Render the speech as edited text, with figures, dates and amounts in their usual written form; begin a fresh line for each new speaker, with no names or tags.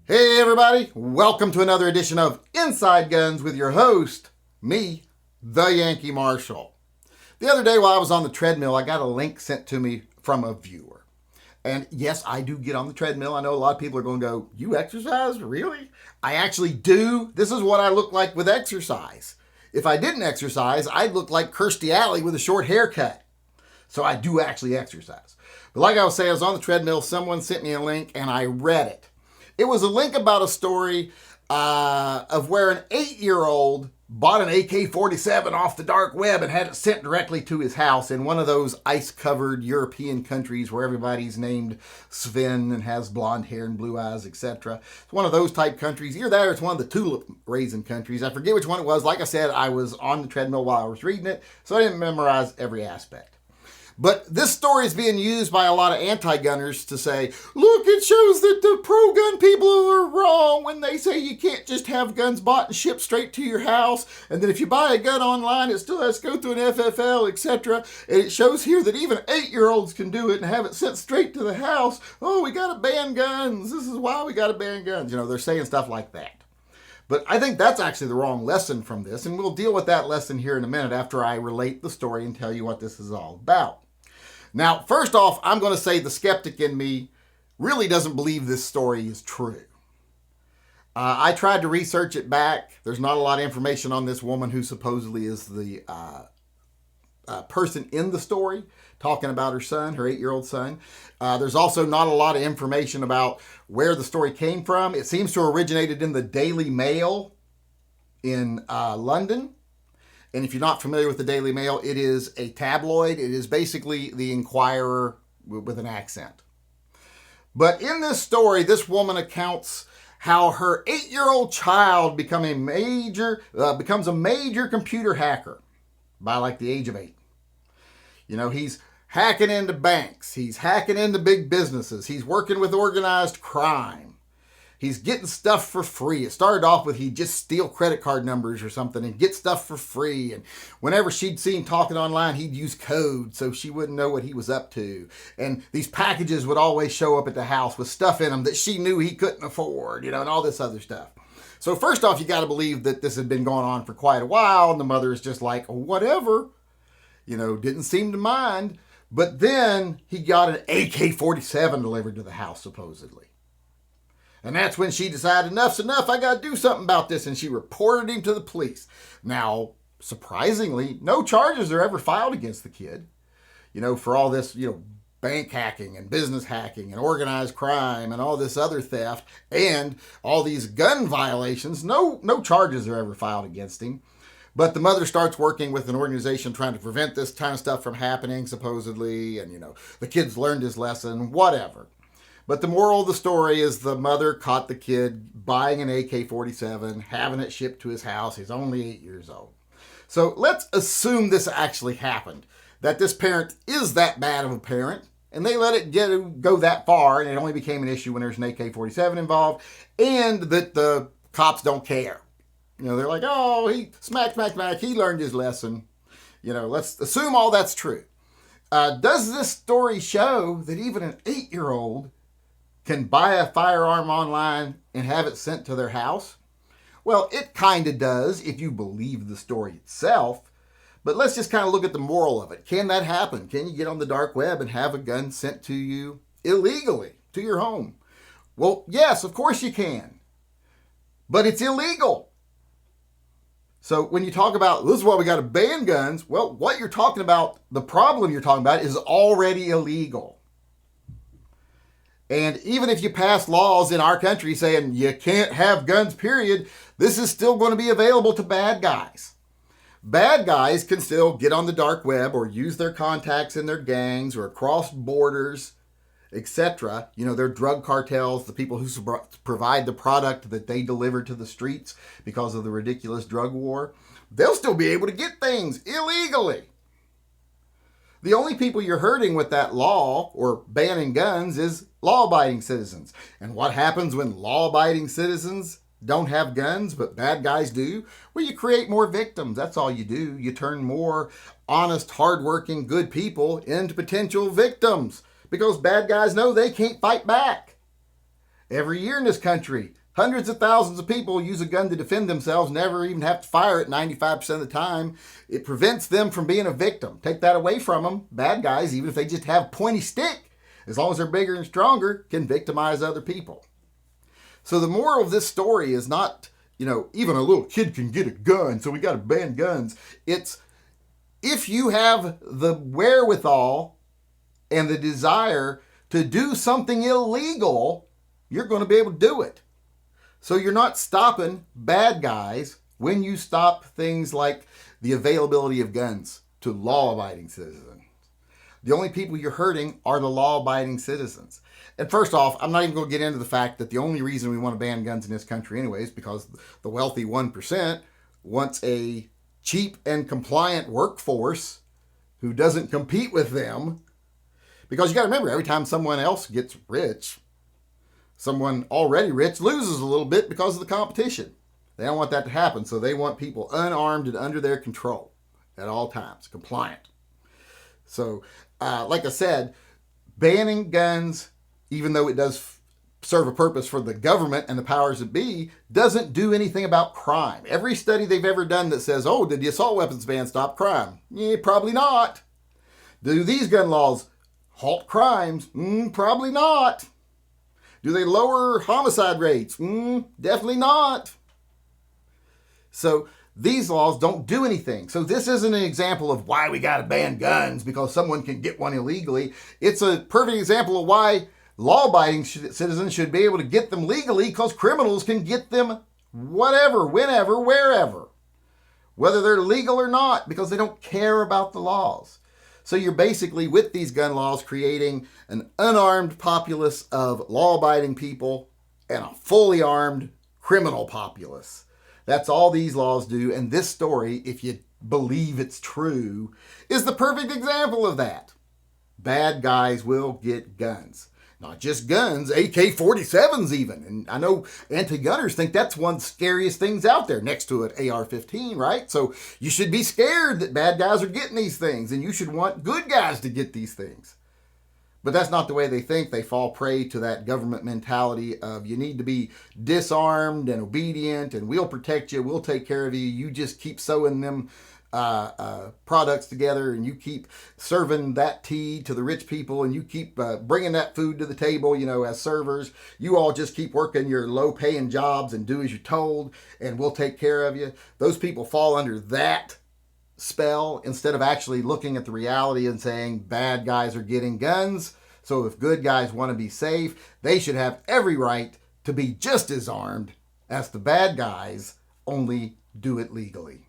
Hey everybody, welcome to another edition of Inside Guns with your host, me, the Yankee Marshal. The other day while I was on the treadmill, I got a link sent to me from a viewer. And yes, I do get on the treadmill. I know a lot of people are going to go, you exercise? Really? I actually do. This is what I look like with exercise. If I didn't exercise, I'd look like Kirstie Alley with a short haircut. So I do actually exercise. But like I was saying, I was on the treadmill, someone sent me a link and I read it. It was a link about a story of where an 8-year-old bought an AK-47 off the dark web and had it sent directly to his house in one of those ice-covered European countries where everybody's named Sven and has blonde hair and blue eyes, etc. It's one of those type countries. Either that or it's one of the tulip-raising countries. I forget which one it was. Like I said, I was on the treadmill while I was reading it, so I didn't memorize every aspect. But this story is being used by a lot of anti-gunners to say, look, it shows that the pro-gun people are wrong when they say you can't just have guns bought and shipped straight to your house, and that if you buy a gun online, it still has to go through an FFL, etc. And it shows here that even 8-year-olds can do it and have it sent straight to the house. Oh, we got to ban guns. This is why we got to ban guns. You know, they're saying stuff like that. But I think that's actually the wrong lesson from this, and we'll deal with that lesson here in a minute after I relate the story and tell you what this is all about. Now, first off, I'm going to say the skeptic in me really doesn't believe this story is true. I tried to research it back. There's not a lot of information on this woman who supposedly is the person in the story talking about her son, her 8-year-old son. There's also not a lot of information about where the story came from. It seems to have originated in the Daily Mail in London. And if you're not familiar with the Daily Mail, it is a tabloid. It is basically the Inquirer with an accent. But in this story, this woman accounts how her 8-year-old child becomes a major computer hacker by like the age of 8. You know, he's hacking into banks. He's hacking into big businesses. He's working with organized crime. He's getting stuff for free. It started off with he'd just steal credit card numbers or something and get stuff for free. And whenever she'd see him talking online, he'd use code so she wouldn't know what he was up to. And these packages would always show up at the house with stuff in them that she knew he couldn't afford, you know, and all this other stuff. So first off, you got to believe that this had been going on for quite a while. And the mother is just like, whatever, you know, didn't seem to mind. But then he got an AK-47 delivered to the house, supposedly. And that's when she decided, enough's enough, I got to do something about this. And she reported him to the police. Now, surprisingly, no charges are ever filed against the kid. You know, for all this, you know, bank hacking and business hacking and organized crime and all this other theft and all these gun violations. No charges are ever filed against him. But the mother starts working with an organization trying to prevent this kind of stuff from happening, supposedly. And, you know, the kid's learned his lesson, whatever. But the moral of the story is the mother caught the kid buying an AK-47, having it shipped to his house. He's only 8 years old. So let's assume this actually happened, that this parent is that bad of a parent, and they let it go that far, and it only became an issue when there's an AK-47 involved, and that the cops don't care. You know, they're like, oh, he smack, he learned his lesson. You know, let's assume all that's true. Does this story show that even an 8-year-old can buy a firearm online and have it sent to their house? Well, it kind of does if you believe the story itself. But let's just kind of look at the moral of it. Can that happen? Can you get on the dark web and have a gun sent to you illegally to your home? Well, yes, of course you can. But it's illegal. So when you talk about, this is why we got to ban guns, well, what you're talking about, the problem you're talking about is already illegal. And even if you pass laws in our country saying you can't have guns, period, this is still going to be available to bad guys. Bad guys can still get on the dark web or use their contacts in their gangs or across borders, etc. You know, they're drug cartels, the people who provide the product that they deliver to the streets because of the ridiculous drug war. They'll still be able to get things illegally. The only people you're hurting with that law or banning guns is law-abiding citizens. And what happens when law-abiding citizens don't have guns, but bad guys do? Well, you create more victims. That's all you do. You turn more honest, hardworking, good people into potential victims because bad guys know they can't fight back. Every year in this country, hundreds of thousands of people use a gun to defend themselves, never even have to fire it 95% of the time. It prevents them from being a victim. Take that away from them. Bad guys, even if they just have a pointy stick, as long as they're bigger and stronger, can victimize other people. So the moral of this story is not, even a little kid can get a gun, so we got to ban guns. It's if you have the wherewithal and the desire to do something illegal, you're going to be able to do it. So you're not stopping bad guys when you stop things like the availability of guns to law-abiding citizens. The only people you're hurting are the law-abiding citizens. And first off, I'm not even going to get into the fact that the only reason we want to ban guns in this country anyway is because the wealthy 1% wants a cheap and compliant workforce who doesn't compete with them. Because you got to remember, every time someone else gets rich, someone already rich loses a little bit because of the competition. They don't want that to happen, so they want people unarmed and under their control at all times, compliant. So, like I said, banning guns, even though it does serve a purpose for the government and the powers that be, doesn't do anything about crime. Every study they've ever done that says, oh, did the assault weapons ban stop crime? Yeah, probably not. Do these gun laws halt crimes? Probably not. Do they lower homicide rates? Definitely not. So these laws don't do anything. So this isn't an example of why we got to ban guns because someone can get one illegally. It's a perfect example of why law-abiding citizens should be able to get them legally because criminals can get them whatever, whenever, wherever, whether they're legal or not, because they don't care about the laws. So you're basically, with these gun laws, creating an unarmed populace of law-abiding people and a fully armed criminal populace. That's all these laws do. And this story, if you believe it's true, is the perfect example of that. Bad guys will get guns. Not just guns, AK-47s even. And I know anti-gunners think that's one of the scariest things out there next to an AR-15, right? So you should be scared that bad guys are getting these things, and you should want good guys to get these things. But that's not the way they think. They fall prey to that government mentality of you need to be disarmed and obedient, and we'll protect you, we'll take care of you. You just keep sewing them products together, and you keep serving that tea to the rich people, and you keep bringing that food to the table, as servers. You all just keep working your low-paying jobs and do as you're told, and we'll take care of you. Those people fall under that spell instead of actually looking at the reality and saying bad guys are getting guns. So if good guys want to be safe, they should have every right to be just as armed as the bad guys, only do it legally.